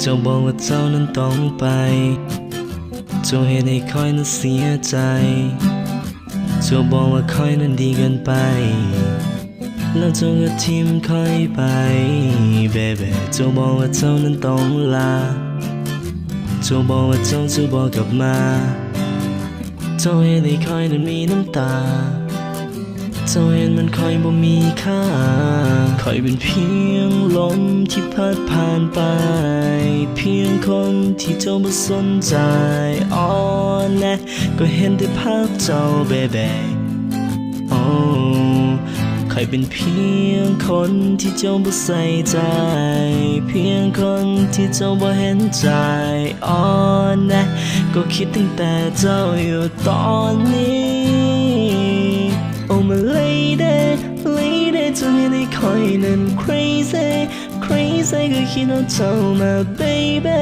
จ้าบอกว่าเจ้านั้นต้องไปเจ้าเหตุให้คอยนั้นเสียใจเจ้าบอกว่าคอยนั้นดีเกินไปแล้วเจ้าก็ทิ้งคอยไปเบเบ้เจ้าบอกว่าเจ้านั้นต้องลาเจ้าบอกว่าเจ้าจะบอกกลับมาเจ้าเห็นให้คอยนั้นมีน้ำตาเจ้าเห็นมันคอยบ่มีค่าคอยเป็นเพียงลมที่พัดผ่านไปเพียงคนที่เจ้าบ่สนใจอ๋อแน่ก็เห็นแต่ภาพเจ้าเบเบ้โอ้คอยเป็นเพียงคนที่เจ้าบ่ใส่ใจเพียงคนที่เจ้าบ่เห็นใจอ๋อแน่ก็คิดตั้งแต่เจ้าอยู่ตอนนี้Oh my lady lady เจ้าเห็นให้คอยนั้น crazy crazy ก็คิดเอาเจ้ามา baby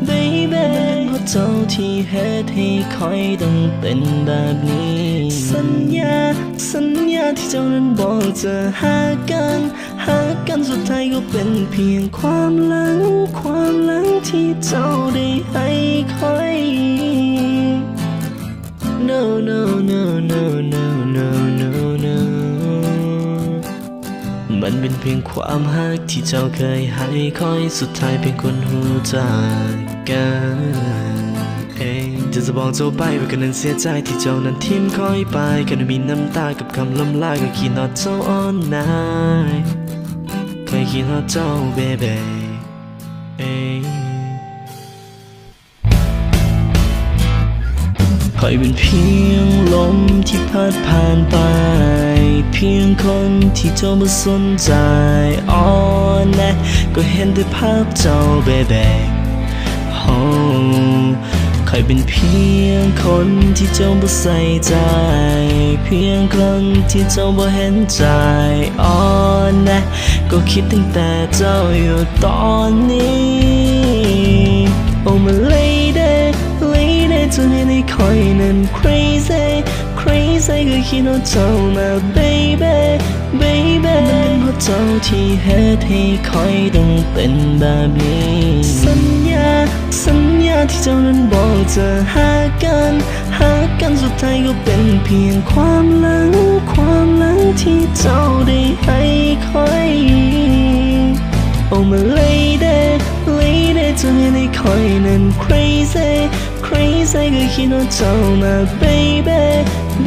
baby มันเพราะเจ้าที่เหตุให้คอยต้องเป็นแบบนี้สัญญาที่เจ้านั้นบอกจะหากันสุดท้ายก็เป็นเพียงความหลังที่เจ้าได้ให้คอย No no no no no no no no มันเป็นเพียงความฮักที่เจ้าเคยให้คอยสุดท้ายเป็นคนหูจากกันจะบอกเจ้าไปว่ากันนั้นเสียใจที่เจ้านั้นทิ้งคอยไปกันมีน้ำตากับคำล้ำลาก็คิดนอดเจ้าอ่อนนายเคยคิดนอดเจ้าเบเบ้คอยเป็นเพียงลมที่พัดผ่านไปเพียงคนที่เจ้าไม่สนใจอ๋อแน่ก็เห็นแต่ภาพเจ้าเบเบ้คอยเป็นเพียงคนที่เจ้าไม่ใส่ใจเพียงคนที่เจ้าไม่เห็นใจอ๋อแน่ก็คิดตั้งแต่เจ้าอยู่ตอนนี้ Oh my lady lady เจ้าเห็นให้คอยนั้น crazy crazy ก็คิดเอาเจ้ามา baby baby มันเป็นเพราะเจ้าที่เหตุให้คอยต้องเป็นแบบนี้สัญญาที่เจ้านั้นบอกจะหากันสุดท้ายก็เป็นเพียงความหลังที่เจ้าได้ให้คอย Oh my lady lady เจ้าเห็นให้คอยนั้น crazy crazy ก็คิดเอาเจ้ามา baby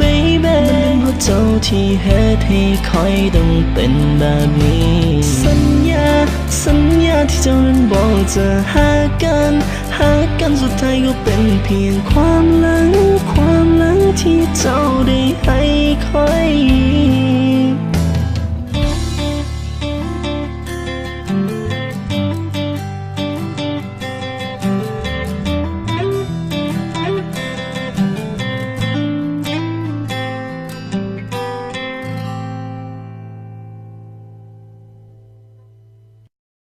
baby มันเป็นเพราะเจ้าที่เหตุให้คอยต้องเป็นแบบนี้สัญญาที่เจ้านั้นบอกจะหากันสุดท้ายก็เป็นเพียงความหลังที่เจ้า